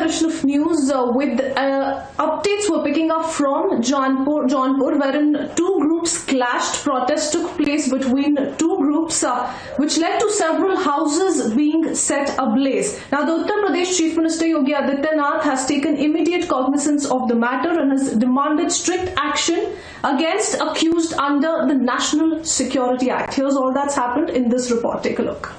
edition of news with updates we're picking up from Jaunpur, wherein two groups clashed. Protests took place between two groups, which led to several houses being set ablaze. Now, the Uttar Pradesh Chief Minister Yogi Adityanath has taken immediate cognizance of the matter and has demanded strict action against accused under the National Security Act. Here's all that's happened in this report. Take a look.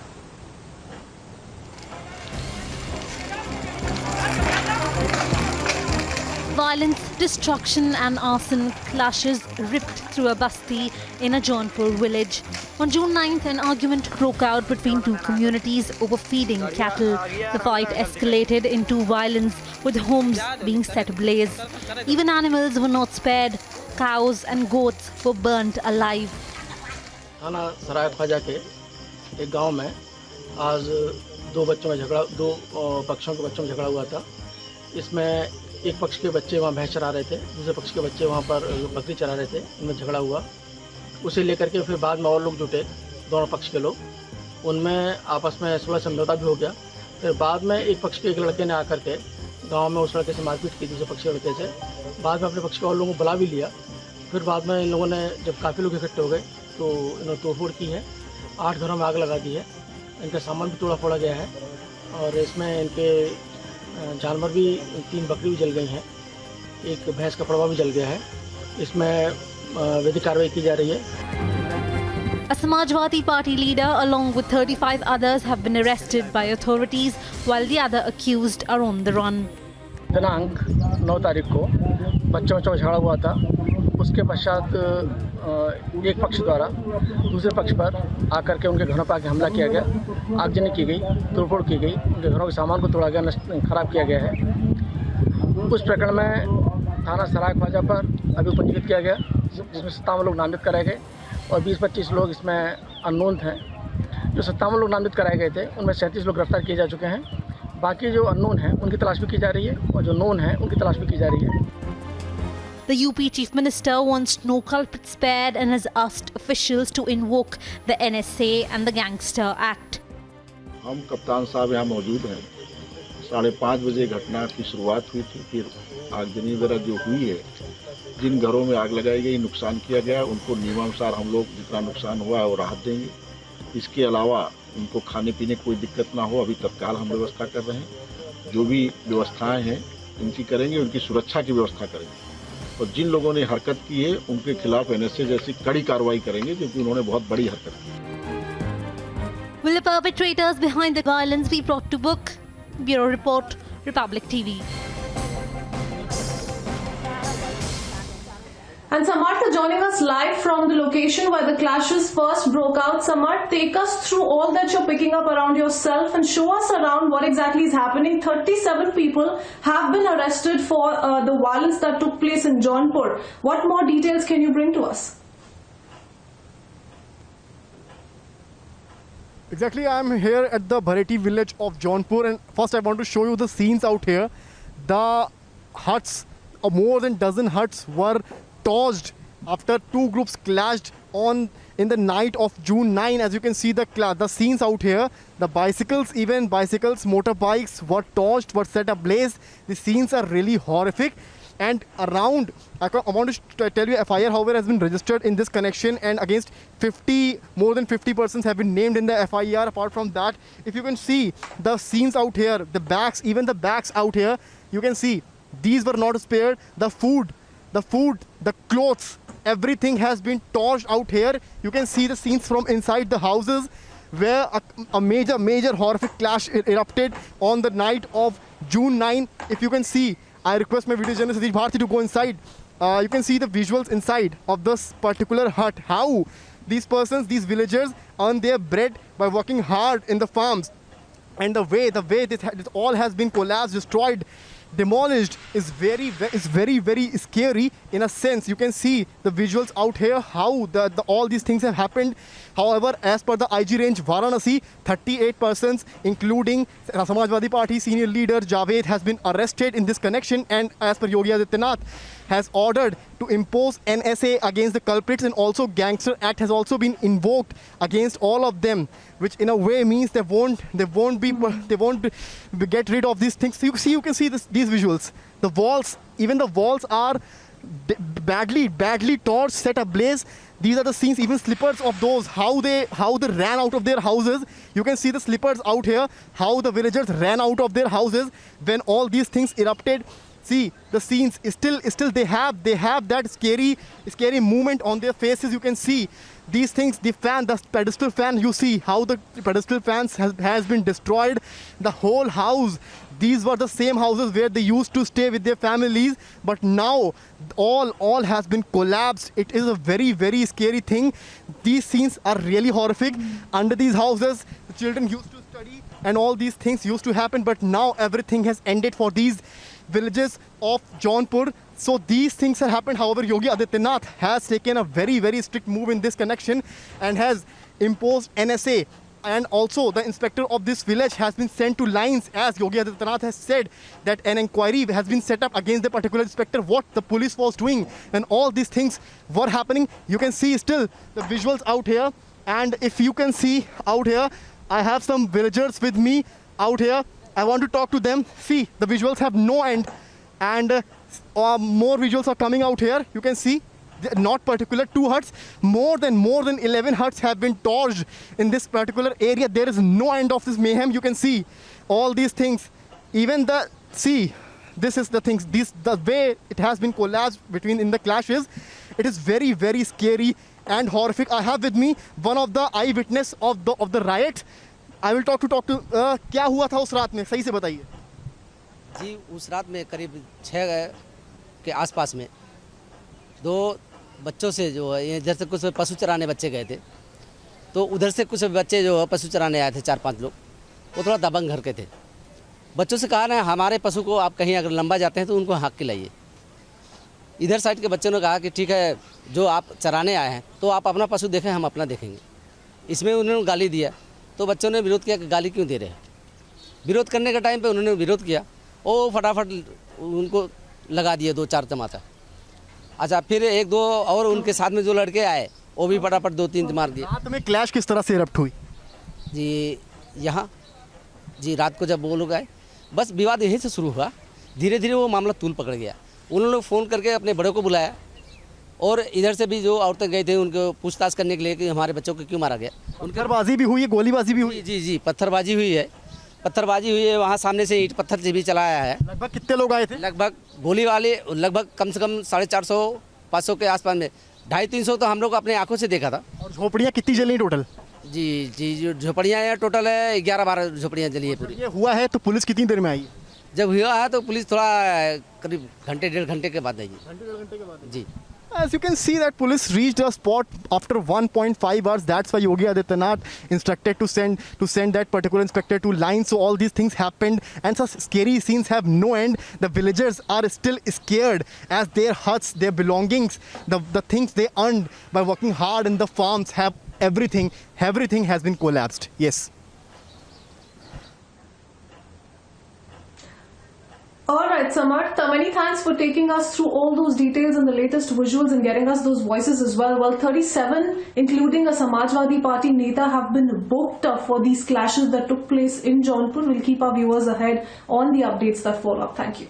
Violence, destruction and arson clashes ripped through a basti in a Jaunpur village. On June 9th, an argument broke out between two communities over feeding cattle. The fight escalated into violence, with homes being set ablaze. Even animals were not spared. Cows and goats were burnt alive. थाना सराय ख्वाजा के एक गांव में आज दो पक्षों के बच्चों में झगड़ा हुआ था। इसमें एक पक्ष के बच्चे वहाँ भैंस चरा रहे थे, दूसरे पक्ष के बच्चे वहाँ पर बकरी चरा रहे थे। उनमें झगड़ा हुआ, उसे लेकर के फिर बाद में और लोग जुटे, दोनों पक्ष के लोग। उनमें आपस में सुलह समझौता भी हो गया। फिर बाद में एक पक्ष के एक लड़के ने आकर के गांव में उस लड़के से मारपीट की, दूसरे पक्ष के लड़के से। बाद में अपने पक्ष के और लोगों को बुला भी लिया। फिर बाद में इन लोगों ने जब काफ़ी लोग इकट्ठे हो गए तो इन्होंने तोड़फोड़ की है, 8 घरों में आग लगा दी है। इनका सामान भी तोड़ा फोड़ा गया है और इसमें इनके जानवर भी 3 बकरी भी जल गई हैं, एक भैंस का पड़वा भी जल गया है। इसमें विधिक कार्रवाई की जा रही है। A Samajwadi Party leader along with 35 others have been arrested by authorities while the other accused are on the run. दिनांक 9 तारीख को बच्चों में झगड़ा हुआ था। उसके पश्चात एक पक्ष द्वारा दूसरे पक्ष पर आकर के उनके घरों पर आके हमला किया गया, आगजनी की गई, तोड़फोड़ की गई, उनके घरों के सामान को तोड़ा गया, खराब किया गया है। उस प्रकरण में थाना सराय ख्वाजा पर अभी पंजीकृत किया गया, जिसमें 57 लोग नामित कराए गए और 20-25 लोग इसमें अननोन हैं। जो 57 लोग नामित कराए गए थे उनमें 37 लोग गिरफ्तार किए जा चुके हैं। बाकी जो अननोन हैं उनकी तलाश भी की जा रही है और जो नोन हैं उनकी तलाश भी की जा रही है। The UP Chief Minister wants no culprit spared and has asked officials to invoke the NSA and the Gangster Act. हम कप्तान साहब यहाँ मौजूद हैं। 5:30 बजे घटना की शुरुआत हुई थी। फिर आगजनी वगैरह जो हुई है, जिन घरों में आग लगाई गई, नुकसान किया गया, उनको नियमानुसार हम लोग जितना नुकसान हुआ है वो राहत देंगे। इसके अलावा उनको खाने पीने कोई दिक्कत ना हो, अभी तत्काल हम व्यवस्था कर रहे हैं। जो भी व्यवस्थाएं हैं उनकी करेंगे, उनकी सुरक्षा की व्यवस्था करेंगे और जिन लोगों ने हरकत की है उनके खिलाफ NSA जैसी कड़ी कार्रवाई करेंगे, क्योंकि उन्होंने बहुत बड़ी हरकत की। Will the perpetrators behind the violence be brought to book? Bureau Report, Republic TV. And Samarth joining us live from the location where the clashes first broke out. Samarth, take us through all that you're picking up around yourself and show us around what exactly is happening. 37 people have been arrested for the violence that took place in Jaunpur. What more details can you bring to us? Exactly, I am here at the Bhareti village of Jaunpur, and first I want to show you the scenes out here. The huts, more than dozen huts were torched after two groups clashed in the night of June 9. As you can see the scenes out here, the bicycles, motorbikes were torched, were set ablaze. The scenes are really horrific. And around, I want to tell you, FIR, however, has been registered in this connection, and against more than 50 persons have been named in the FIR. Apart from that, if you can see the scenes out here, the bags out here, you can see these were not spared. The food, the clothes, everything has been torched out here. You can see the scenes from inside the houses where a major horrific clash erupted on the night of June 9. If you can see, I request my video journalist Satish Bharti to go inside. You can see the visuals inside of this particular hut, how these persons, these villagers earn their bread by working hard in the farms. And the way this all has been collapsed, destroyed, demolished is very scary in a sense. You can see the visuals out here, how all these things have happened. However, as per the IG range Varanasi, 38 persons, including Samajwadi Party senior leader Javed, has been arrested in this connection. And as per Yogi Adityanath, has ordered to impose NSA against the culprits, and also Gangster Act has also been invoked against all of them, which in a way means they won't get rid of these things. So you can see these visuals. The walls, even the walls are badly torched, set ablaze. These are the scenes, even slippers of those, how they ran out of their houses. You can see the slippers out here, how the villagers ran out of their houses when all these things erupted. See the scenes, still they have that scary movement on their faces. You can see these things, the pedestal fan, you see how the pedestal fans has been destroyed. The whole house, these were the same houses where they used to stay with their families, but now all has been collapsed. It is a very scary thing. These scenes are really horrific. Under these houses, the children used to study and all these things used to happen, but now everything has ended for these villages of Jaunpur. So these things have happened. However, Yogi Adityanath has taken a very strict move in this connection and has imposed NSA. And also the inspector of this village has been sent to lines, as Yogi Adityanath has said that an inquiry has been set up against the particular inspector, what the police was doing when all these things were happening. You can see still the visuals out here, and if you can see out here, I have some villagers with me out here. I want to talk to them. See, the visuals have no end, and more visuals are coming out here. You can see, not particular 2 huts, more than 11 huts have been torched in this particular area. There is no end of this mayhem. You can see all these things. Even this is the things, the way it has been collapsed in the clashes. It is very scary and horrific. I have with me one of the eyewitness of the riot. I will talk to क्या हुआ था उस रात में, सही से बताइए जी। उस रात में करीब 6 के आसपास में 2 बच्चों से जो है, इधर से कुछ पशु चराने बच्चे गए थे, तो उधर से कुछ बच्चे जो है पशु चराने आए थे, 4-5 लोग। वो थोड़ा दबंग घर के थे। बच्चों से कहा ना, हमारे पशु को आप कहीं अगर लंबा जाते हैं तो उनको हाँक के लाइए। इधर साइड के बच्चों ने कहा कि ठीक है, जो आप चराने आए हैं तो आप अपना पशु देखें, हम अपना देखेंगे। इसमें उन्होंने गाली दिया, तो बच्चों ने विरोध किया कि गाली क्यों दे रहे हैं। विरोध करने के टाइम पे उन्होंने विरोध किया, वो फटाफट उनको लगा दिए 2-4 तमाचा। अच्छा, फिर 1-2 और उनके साथ में जो लड़के आए, वो भी फटाफट 2-3 मार दिए। रात में क्लैश किस तरह से इरप्ट हुई जी? यहाँ जी रात को जब वो लोग आए, बस विवाद यहीं से शुरू हुआ। धीरे धीरे वो मामला तूल पकड़ गया। उन्होंने फ़ोन करके अपने बड़ों को बुलाया, और इधर से भी जो औरतें गए थे उनको पूछताछ करने के लिए कि हमारे बच्चों को क्यों मारा गया। पत्थरबाजी भी हुई है, गोलीबाजी भी हुई। जी, पत्थरबाजी हुई है। वहाँ सामने से ईंट पत्थर से भी चलाया है। लगभग कितने लोग आए थे? लगभग गोली वाले लगभग कम से कम 450-500 के आसपास में, 250-300 तो हम लोग अपने आंखों से देखा था। और झोपड़ियाँ कितनी जली टोटल? जी, जो झोपड़ियाँ हैं टोटल है 11-12 झोपड़ियाँ जली है पूरी। ये हुआ है तो पुलिस कितनी देर में आई? जब हुआ है तो पुलिस थोड़ा करीब घंटे-1.5 घंटे के बाद आई। घंटे-1.5 घंटे के बाद जी। As you can see that police reached a spot after 1.5 hours. That's why Yogi Adityanath instructed to send that particular inspector to line. So all these things happened, and such scary scenes have no end. The villagers are still scared as their huts, their belongings, the things they earned by working hard in the farms, have everything has been collapsed. Yes. Alright, Samarth, many thanks for taking us through all those details and the latest visuals and getting us those voices as well. Well, 37, including a Samajwadi Party Neta, have been booked for these clashes that took place in Jaunpur. We'll keep our viewers ahead on the updates that follow up. Thank you.